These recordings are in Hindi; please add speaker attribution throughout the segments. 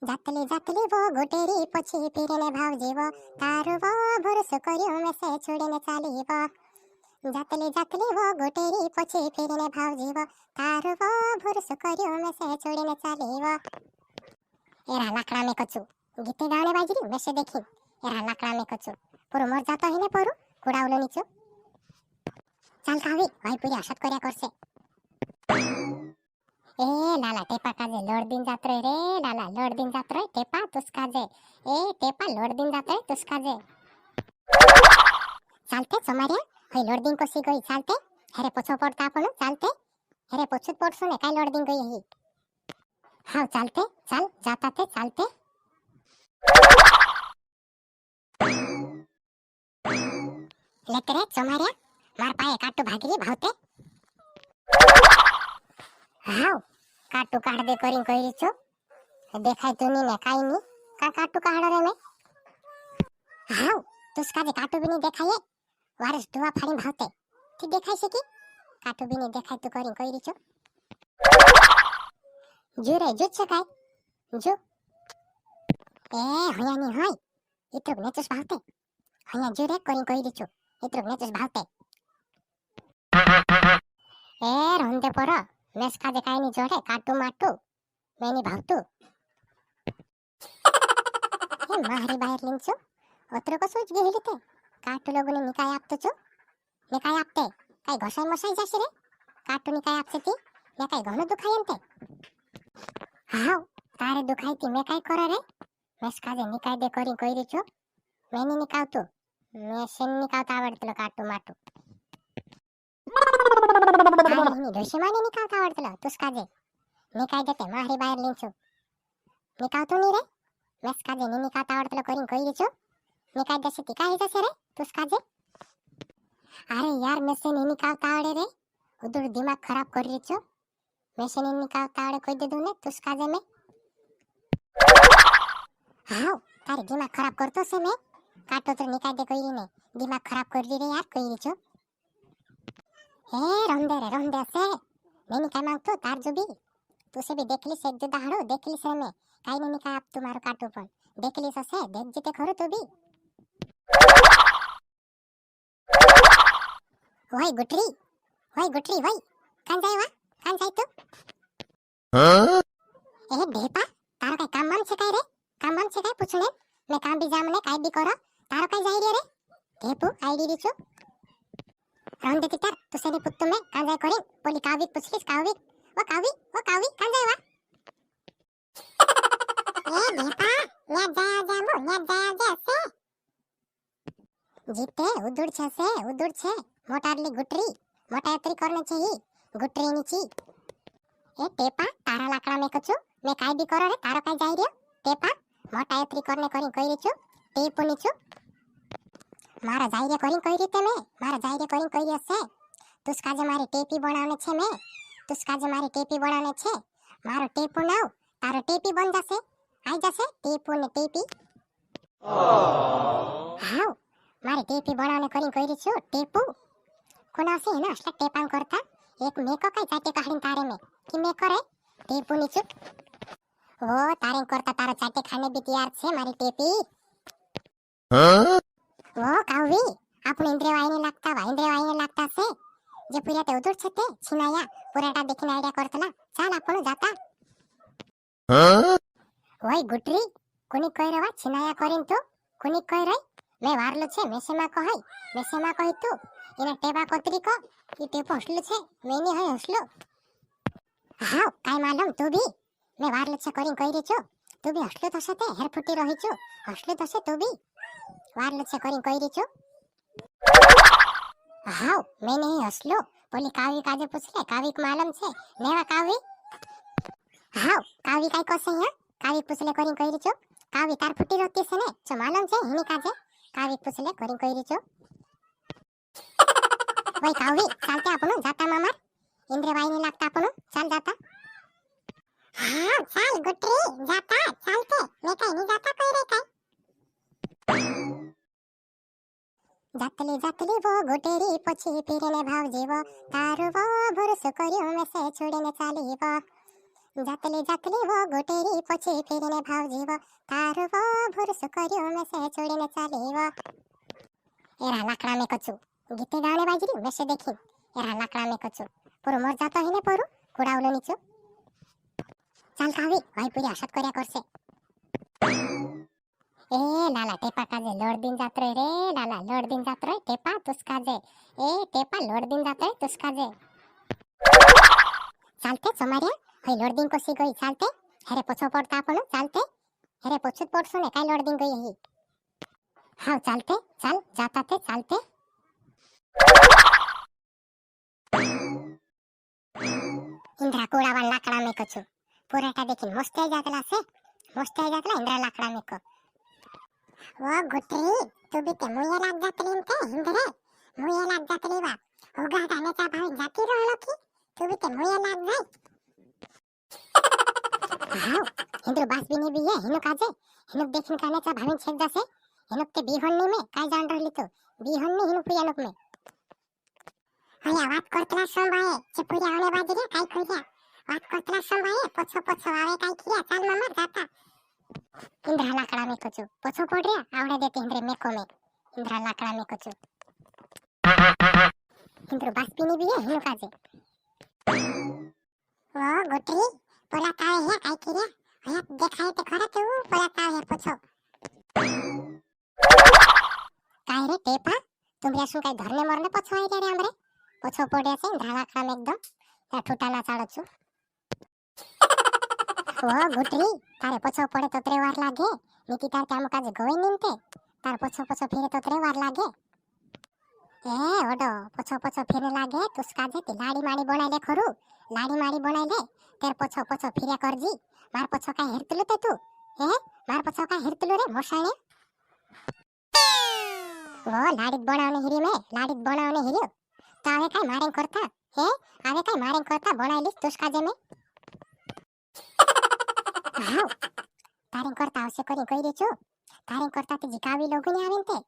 Speaker 1: જાતલી વો ગોટેરી પછી પીરને ભાવ જેવો તારો વો ભરોસો કર્યો મેં સે છોડીને ચાલી વો જાતલી વો ગોટેરી પછી પીરને ભાવ જેવો તારો વો ભરોસો કર્યો મેં સે છોડીને ચાલી વો એરા લાકડા में कछु गीते गाने बाजरी वैसे देखी एरा लाकड़ा में कछु पूरो मर जातो है ने पूरो कुडावलो नीचो चाल कावी भाई पूरी आशत કર્યા કરશે ए लाला टेपा काजे लोड दिन जात्रे रे लाला लोड दिन जात्रे टेपा तुस्काजे ए टेपा लोड दिन जात्रे तुस्काजे चालते समारिया हई लोड दिन कोसी गई चालते हेरे पोछो पड़ता आपनो चालते हेरे पोछो पड़सो ने काई लोड दिन गई ही हां चालते चाल जाता ते चालते लेते रे समारिया मार पाए काटू भागरी भावते हां काटू काढ दे करीन कईरी छो देखाय तो नी ने काई नी का काटू काढो रे मैं हां तुसका जे काटू भी नहीं देखाये वारस दुआ फाड़ी भावते ती देखाय से की काटू भी नहीं देखाय तो करीन कईरी छो जो रे जो छकाय जो ए होया नी होय इतरो नेचस भावते होया जो रे करीन कईरी छो इतरो नेचस भावते ए रोंदे परो मेस का देखाय नी जोड़े काटू माटू मैंने भावतू ए मारी बाहेर लिंचो ओतरो को सोच गेली ते काटू लोगोने निकाय आपतो छो निकाय आपते काय घोसाय मसाय जाशे रे काटू निकाय आपसे ती ने काय घणो दुखायन ते हाव तारे दुखाय ती मैं काय करे रे मेस का जे निकाय दे करी कईरी छो मैंने निकावतो मैं सेन निकावता आवडतलो काटू माटू आनी ढोशी माने निकावता आवडतलो तुसका जे निकाय देते मारी बाहेर लिंचो निकावतो नी रे मेस का जे निकावता आवडतलो करीन कईरी छो निकाय देसे ती काय जसे रे तुसका जे अरे यार मैं से निकावता आवडे रे उधर दिमाग खराब कर रही छो मैं से निकावता आवडे कोई दे दूं ने तुसका जे मैं हां तारे दिमाग खराब करतो से मैं काटो तो निकाय दे कईरी ने दिमाग खराब कर दी रे यार कईरी छो ए रोंदे से मैंने काय मांगतो तार जो भी तुसे भी देख ली से जो दाहड़ो देख ली से मैं काई नहीं निकाय आप तुम्हारो काटो पण देख ली से देख जीते खरो तू भी वही गुटरी वही कान जाय तू ए ढेपा तारो काय काम मन छे काय रे काम मन छे काय पूछने मैं काम भी जामने काय भी करो तारो काय जाय रे ढेपू आईडी री छो राउंड देती तार तुसे ने पुत्तु में कान जाय करी बोली काविक पूछलीस काविक वो कावी कान जाय वा ए ढेपा या जा से जीते उदुड़ छे मोटारली गुटरी मोटायत्री करने छे ही गुटरी नी छी ए टेपा तारा लाकड़ा में कछु मैं काय भी करो रे तारो काय जाय रियो टेपा मोटायत्री करने करी कईरी छु टेपो नी छु मारा जाय रे करी कईरी ते मैं मारा जाय रे करी कईरी से तुसका जे मारी टेपी बनावने छे मैं तुसका जे मारी टेपी बनावने छे मारो टेपो नाव तारो टेपी बन जासे आई जासे टेपो ने टेपी हां मारी टेपी बनावने करी कईरी छु टेपू कोना से ना असला टेपान करता एक मेको काय चाटे काढीन तारे में कि मैं करे टेपू नी छु वो तारे करता तारो चाटे खाने भी तैयार छे मारी टेपी वो कावी आपण इंद्रिय वाहिनी लागता से जे पुऱ्या ते उदुर छते छिनाया पुराटा देखीन आइडिया करतला चाल आपण जाता वही गुटरी कोनी कई रवा छिनाया करीन तो कोनी कई रई मैं वारलो छे मेसेमा कही तू इना टेबा कोतरी को ई टेपो हसलो छे मैंने हय हसलो हां काय मालूम तू भी मैं वारलो छे करीन कई रे छो तू भी हसलो थसे ते हेर फुटी रही छो हसलो थसे तू भी वारलो छे करीन कई रे छो हां मैंने ही हसलो बोली कावी काजे पूछले कावी को मालूम छे नेवा कावी हां कावी काय कोसे है कावी पूछले करीन कई रे छो कावी तार फुटी रहती से ने जो मालूम छे हिनी काजे कावी पूछले करीन कई रे छो वही कावी चालते आपण जाता मामा इंद्र वाहिनी लागता आपण चाल जाता हां चाल गुटरी जाता चालते मैं काय नहीं जाता कोई रे काय जातली वो गुटेरी પછી પીરને ભાવ જેવો તારો વો ભરોસો કર્યો મેં સે છોડીને ચાલી વો જાતલી વો ગોટેરી પછી ફેરીને ભાવ જીવો તારો વો ભુરસ કર્યો મેં સે છોડીને ચાલી વો એરા લાકડા મેં કચું ગીતે ગાने बाजरी वैसे देखी एरा लाकड़ा में कचू पूरो मर जातो है ने पूरो कुड़ावलो नीचो चल कावी भाई पूरी आशत कर्या करसे ए लाला टेपा काजे लोड दिन जात्रो रे लाला लोड दिन जात्रो टेपा तुसका जे ए टेपा लोड दिन जात्रो तुसका जे चालते समारिया हई लोड दिन कोसी गई चालते हेरे पोछो पड़ता आपनो चालते हेरे पोछुत पड़सो ने काई लोड दिन गई ही हां चालते चल जाता थे चालते इंद्रा कोड़ावा लाकड़ा में कछु पुराटा देखिन मस्ते जातला इंद्रा लाकड़ा में को वो गुटरी तू भी ते मुये लाग जातली इंते इंद्रे मुये लाग जातली वा होगा गाने चा भाई जाती रहलो की तू भी ते मुये लाग जाई हां इंद्र बास भी नहीं भी है हिनो काजे हिनो देखिन काने चा भाई छेक जासे हिनो ते बीहन्नी में काय जान रहली तो बीहन्नी हिनो प्रियानक में हया बात करतला संभाए चपुरिया होने बाजरे काय करिया बात करतला संभाए पछो पछो आवे काय किया चल मामा जाता इंद्रा लाकड़ा में कचू पछो पड़ रिया आवड़े देते इंद्रे मेको में इंद्रा लाकड़ा में कचू इंद्र बास्पीनी भी है हिनो काजे वो गोटरी पोला कावे है काय किया हया देखाय ते खरा तू पोला कावे है पछो काय रे टेपा तुमरे શું કાઈ ધરને મરને પછો આવી રે આમરે પછો પડ્યા છે ધારાખરામ એકદમ ત્યાં ઠૂટાના ચાળો છું ઓ ગુટરી તારે પછો પડે તો ત્રે વાર લાગે નીતિ તાર કામ કાજે ગોઈ નીમતે તાર પછો પછો ફેરે તો ત્રે વાર લાગે એ ઓડો પછો પછો ફેરે લાગે તુસ કાજે તે લાડી માડી બનાઈ ले ખરું લાડી માડી બનાઈ ले તેર પછો પછો ફેરે કરજી માર પછો કાઈ હેરતલું તે તું હે માર પછો કાઈ હેરતલું રે મોસાણે वो लाडीत बनावने हिरी में लाडीत बनावने हिरियो तो आवे काई मारें करता हे आवे काई मारें करता बनाई लिस तुसका जे में हां तारें करता आवसे करी कई रे छो तारें करता ते जिकावी लोगने आवेन ते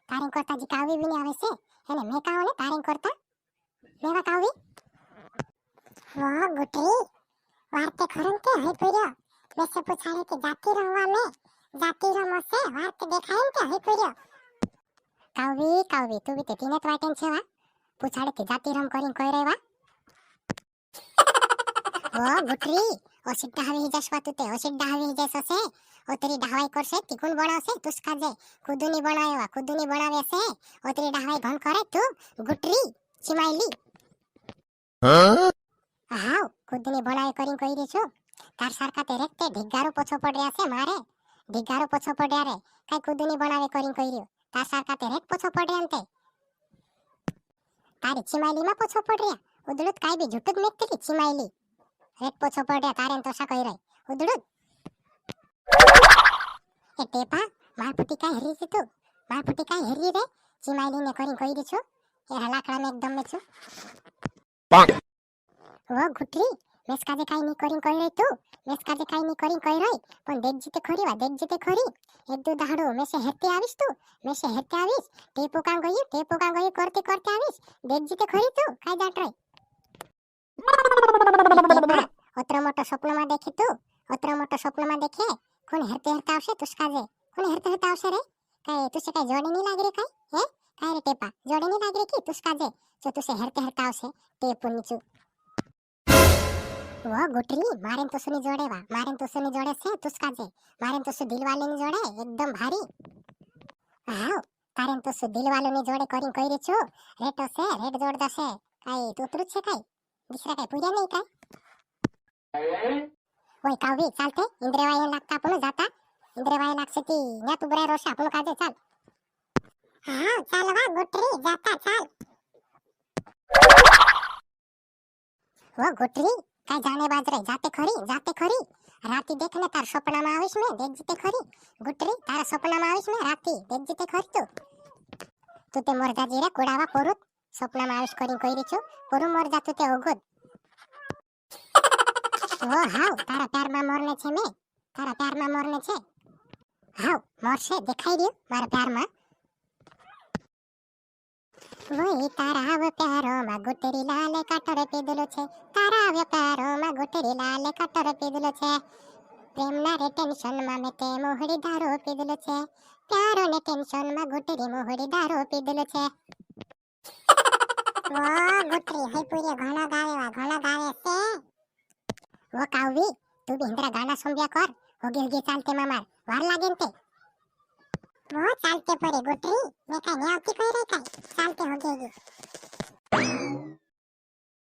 Speaker 1: तारें करता जिकावी भी ने आवे से एने मैं काओ ने तारें करता मेवा कावी वो गुटरी वार्ते खरन के हई पुरियो वैसे पूछाले के जाती रहवा में जाती रहो से वार्ते देखायन के हई पुरियो कावी कावी तू भी ते तीनत वाटेन छे वा पूछाड़े के जाती रम करिन कोई रे वा ओ गुटरी ओ सिड्डा हवी जसवा तू ते ओ सिड्डा हवी जैसो से ओ तेरी ढावाई करसे तिकुन बनावसे तुसका जे खुदुनी बनावेवा खुदुनी बनावे से ओ तेरी ढावाई घण करे तू गुटरी चिमाईली हां खुदुनी बनावे करिन कोई रे छो तार सरका ते रेखते ढिगारो पोछो पड़ रया से मारे ढिगारो पोछो पड्या रे काई खुदुनी बनावे करिन कोई रियो तार सरका ते रेख पोछो पड़ रया अंते तारी चिमाईली में पोछो पड़ रया उदड़ुत काई भी झुटुत मेकती चिमाईली रेख पोछो पड़ रया तारे तो शा कई रही उदड़ुत ए टेपा मार पुटी काई हेरी छी तू मार पुटी काई हेरी रे चिमाईली ने करिन कई री छो ए लाकड़ा में एकदम में छो वो गुटरी मेस काजे काई नी करिन कई रही तू मेस काजे काई नी करिन कई रही पण देख जीते खरी वा देख जीते खरी एक दो दाड़ो में से हेते आवीस तू में से हेते आवीस टेपो का गई करते करते आवीस देख जीते खरी तू काई जाट रही ओतरो मोटो स्वप्न में देखी तू ओतरो मोटो स्वप्न में देखे कोण हेरते हेरता आवशे तुसका जे कोण हेरते हेरता आवशे रे काई तुसे काई जोड़ी नी लाग रे काई हे काई रे टेपा जोड़ी नी लाग रे की तुसका जे जो तुसे हेरते हेरता आवशे टेपो नीचू वो गुटरी मारेन तो सुनी जोड़े वा मारेन तो सुनी जोड़े से तुसका जे मारेन तो सु दिल वाले नी जोड़े एकदम भारी हां तारेन तो सु दिल वाले नी जोड़े करिन कई रे छो रेटो से रेट जोड़ दसे काई तोतरु छे काई दूसरा काई पूजा नहीं काई ओय कावी चालते इंद्रवाय लागता आपण जाता इंद्रवाय लागसे ती न्या तू बरे रोश आपण काजे चाल हां चालवा गुटरी जाता चाल वो गुटरी काय जाने बाजरे जाते खरी राती देखने तार सपना में आविश में देख जीते खरी गुटरी तारा सपना में आविश में राती देख जीते खरी तू ते मर जा जीरे कुड़ावा पोरुत सपना में आविश करी कई री छो पोरु मर जा तू ते ओगुद ओ हाउ तारा प्यार में मरने छे में तारा प्यार में मरने छे हाउ मरसे देखाई रियो मारा प्यार में વોય તારા વ પ્યારોમાં ગુટરી લાલ કાટોર પીધેલો છે, તારા વ પ્યારોમાં ગુટરી લાલ કાટોર પીધેલો છે, પ્રેમના રે ટેન્શનમાં મેં તે મોહડી દારૂ પીધેલો છે, પ્યારો ને ટેન્શનમાં ગુટરી મોહડી દારૂ પીધેલો છે. વાહ ગુટરી હઈ પૂરે ઘણા ગાવે છે. વો કાવી તું બિંદ્રા ગાના સંભ્યા કર, હોગે ચાલતે મામાર વાર લાગે ને તે. વો ચાલતે પડે ગુટરી, મેં કઈ ન્યાવતી કઈ રે કઈ ચાલતે હોગે.